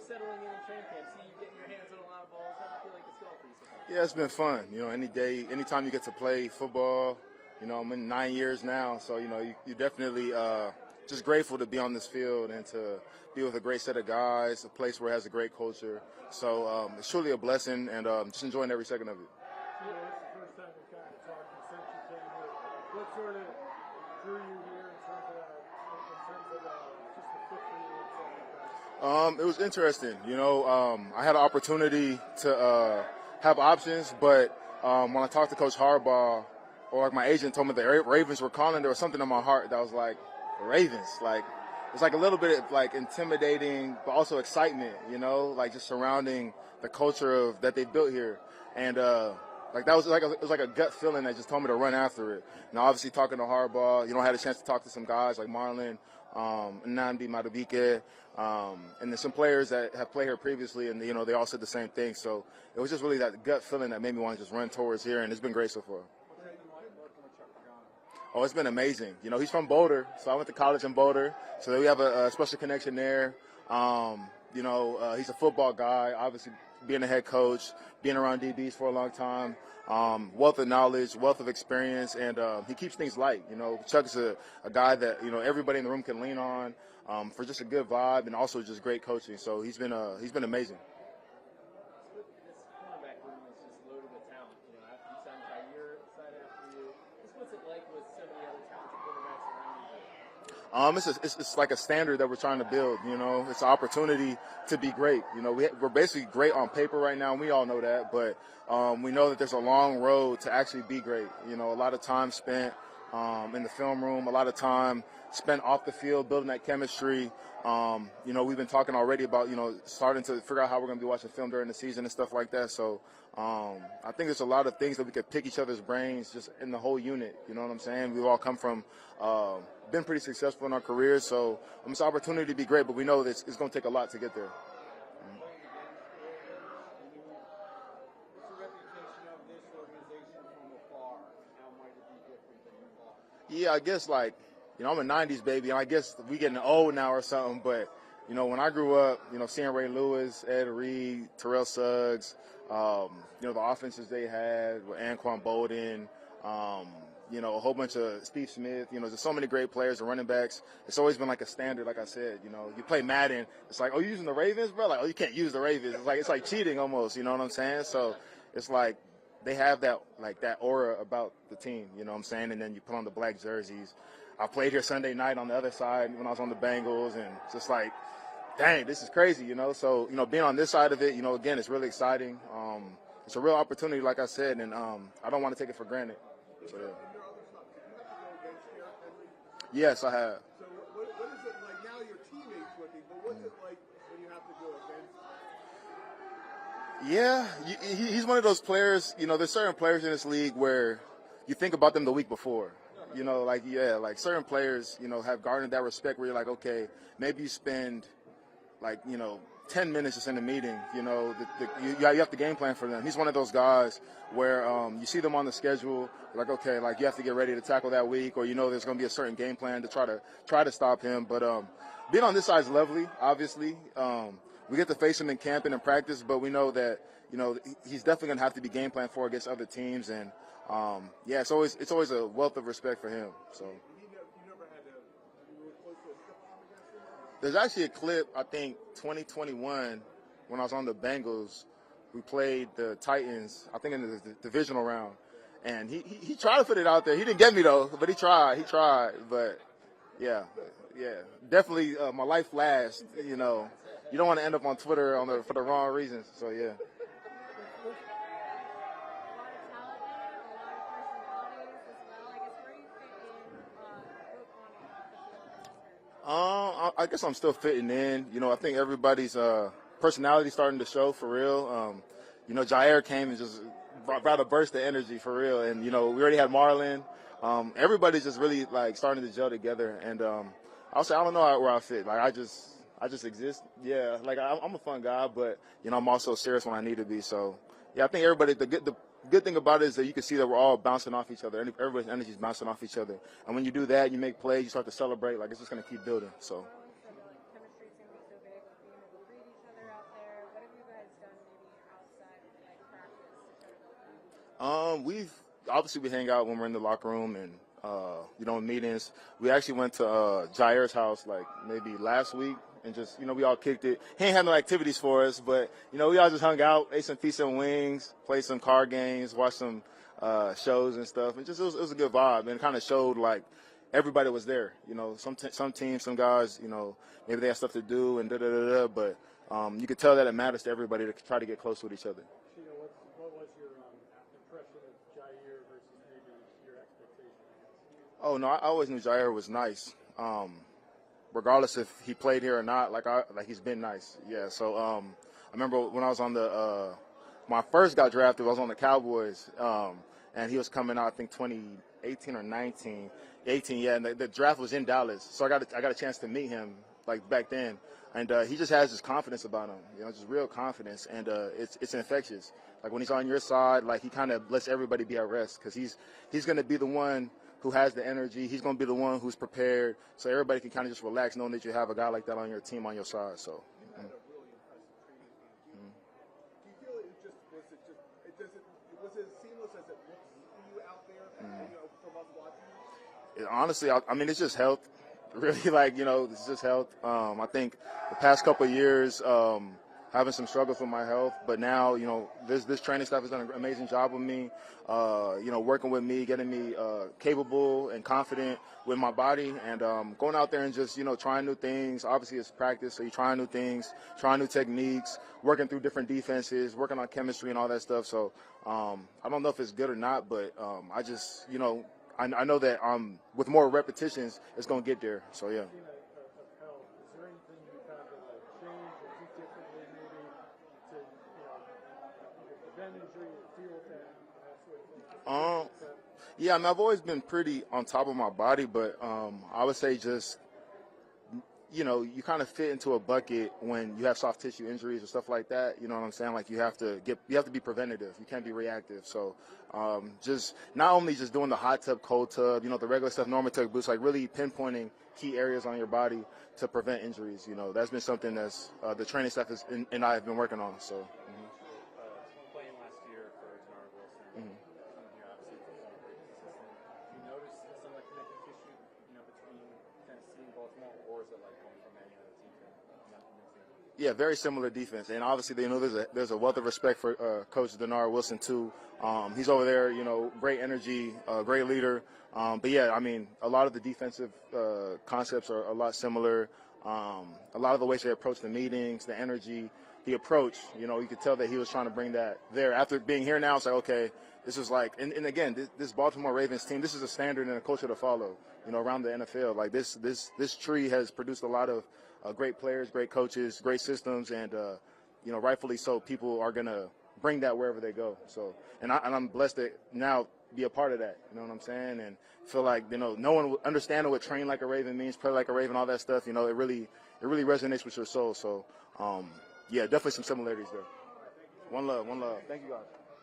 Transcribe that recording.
settling in training camp? See you getting your hands on a lot of balls. How do you feel like it's going for you so far? Yeah, it's been fun. Anytime you get to play football, I'm in 9 years now, so you definitely just grateful to be on this field and to be with a great set of guys, a place where it has a great culture. So it's truly a blessing, and just enjoying every second of it. It's the first time we've gotten to talk since you came here. What sort of drew you here in terms of just the fit for you and stuff? It was interesting. I had an opportunity to have options, but when I talked to Coach Harbaugh, or like my agent told me the Ravens were calling, there was something in my heart that was like, the Ravens. Like, it's like a little bit of like intimidating, but also excitement, like just surrounding the culture that they built here. And it was like a gut feeling that just told me to run after it. Now, obviously, talking to Harbaugh, I had a chance to talk to some guys like Marlon, Nnamdi Madubuike, and then some players that have played here previously, and they all said the same thing. So it was just really that gut feeling that made me want to just run towards here, and it's been great so far. Oh, it's been amazing. He's from Boulder, so I went to college in Boulder, so we have a special connection there. He's a football guy, obviously being a head coach, being around DBs for a long time, wealth of knowledge, wealth of experience, and he keeps things light. Chuck is a guy that, everybody in the room can lean on for just a good vibe and also just great coaching. So he's been amazing. This cornerback room is just loaded with talent. After you signed Jair, signed after you. What's it like with so many other talented quarterbacks around you? It's like a standard that we're trying to build. It's an opportunity to be great. We're basically great on paper right now, and we all know that. But we know that there's a long road to actually be great. A lot of time spent in the film room, a lot of time spent off the field building that chemistry. We've been talking already about starting to figure out how we're going to be watching film during the season and stuff like that. So I think there's a lot of things that we could pick each other's brains just in the whole unit. You know what I'm saying? We've all come from been pretty successful in our careers, so it's an opportunity to be great, but we know that it's going to take a lot to get there. What's the reputation of this organization from afar? How might it be different than you thought? Yeah, I guess I'm a 90s baby, and I guess we getting old now or something, but when I grew up, seeing Ray Lewis, Ed Reed, Terrell Suggs, the offenses they had with Anquan Bolden, a whole bunch of Steve Smith, there's so many great players and running backs. It's always been like a standard, like I said, you play Madden, it's like, oh, you're using the Ravens, bro? Like, oh, you can't use the Ravens. It's like cheating almost, you know what I'm saying? So it's like they have that aura about the team, you know what I'm saying? And then you put on the black jerseys. I played here Sunday night on the other side when I was on the Bengals, and it's just like, dang, this is crazy, So, being on this side of it, again, it's really exciting. It's a real opportunity, like I said, and I don't want to take it for granted. So, yeah. Yes, I have. So what is it like now? You're teammates with him, but what's it like when you have to go against him? Yeah, he's one of those players. There's certain players in this league where you think about them the week before. Like certain players, have garnered that respect where you're like, okay, maybe you spend 10 minutes just in a meeting, you have to game plan for them. He's one of those guys where you see them on the schedule, like, okay, like you have to get ready to tackle that week, or there's going to be a certain game plan to try to stop him. But being on this side is lovely, obviously. We get to face him in camp and in practice, but we know that, he's definitely going to have to be game planned for against other teams. And, it's always a wealth of respect for him. So. There's actually a clip, I think, 2021, when I was on the Bengals. We played the Titans, I think in the divisional round. And he tried to put it out there. He didn't get me, though, but he tried. But, yeah, definitely my life flashed, You don't want to end up on Twitter for the wrong reasons. So, yeah. I guess I'm still fitting in. I think everybody's personality starting to show for real. Jair came and just brought a burst of energy for real. And, we already had Marlon. Everybody's just really, starting to gel together. And I'll say I don't know where I fit. I just exist. Yeah, I'm a fun guy, but, I'm also serious when I need to be. So, yeah, I think everybody, the good thing about it is that you can see that we're all bouncing off each other. Everybody's energy is bouncing off each other. And when you do that, you make plays, you start to celebrate. It's just going to keep building. So. We've obviously we hang out when we're in the locker room and meetings. We actually went to Jair's house like maybe last week and just we all kicked it. He ain't had no activities for us, but we all just hung out, ate some pizza and wings, played some card games, watched some shows and stuff. And just it was a good vibe and it kind of showed like everybody was there. Some teams, some guys, maybe they have stuff to do and but you could tell that it matters to everybody to try to get close with each other. What was your impression of Jair versus maybe your expectation? Oh no, I always knew Jair was nice. Regardless if he played here or not, like he's been nice. Yeah. So I remember when I was on when I first got drafted, I was on the Cowboys, and he was coming out I think 2018 or 19, 18. Yeah, and the draft was in Dallas, so I got a chance to meet him like back then, and he just has this confidence about him, just real confidence, and it's infectious. Like when he's on your side, like he kind of lets everybody be at rest because he's going to be the one who has the energy. He's going to be the one who's prepared, so everybody can kind of just relax knowing that you have a guy like that on your team on your side. So. Do you feel was it as seamless as it looks for you out there? From us watching? Honestly, I mean, it's just health. Really, it's just health. I think the past couple of years, having some struggles with my health, but now, this training staff has done an amazing job with me, working with me, getting me capable and confident with my body, and going out there and just, trying new things. Obviously, it's practice, so you're trying new things, trying new techniques, working through different defenses, working on chemistry and all that stuff. So I don't know if it's good or not, but I just, I know that with more repetitions, it's going to get there. So, yeah. Yeah, I mean, I've always been pretty on top of my body, but I would say just, you kind of fit into a bucket when you have soft tissue injuries or stuff like that. You know what I'm saying? Like you have to be preventative. You can't be reactive. So just not only just doing the hot tub, cold tub, the regular stuff, normative boosts, like really pinpointing key areas on your body to prevent injuries. That's been something that's the training staff and I have been working on. So. Playing last year for Denard Wilson. Connective tissue, between Tennessee and Baltimore, or is it like going from any other team? Yeah, very similar defense, and obviously, there's a wealth of respect for Coach Denard Wilson too. He's over there, great energy, great leader. But yeah, I mean, a lot of the defensive concepts are a lot similar. A lot of the ways they approach the meetings, the energy, the approach. You could tell that he was trying to bring that there. After being here now, it's like, okay, this is like, and again, this Baltimore Ravens team, this is a standard and a culture to follow, around the NFL. Like this tree has produced a lot of great players, great coaches, great systems, and, rightfully so, people are going to bring that wherever they go. So, and I'm blessed to now be a part of that, you know what I'm saying? And feel like, no one will understand what train like a Raven means, play like a Raven, all that stuff, it really resonates with your soul. So, yeah, definitely some similarities there. One love. Thank you, guys.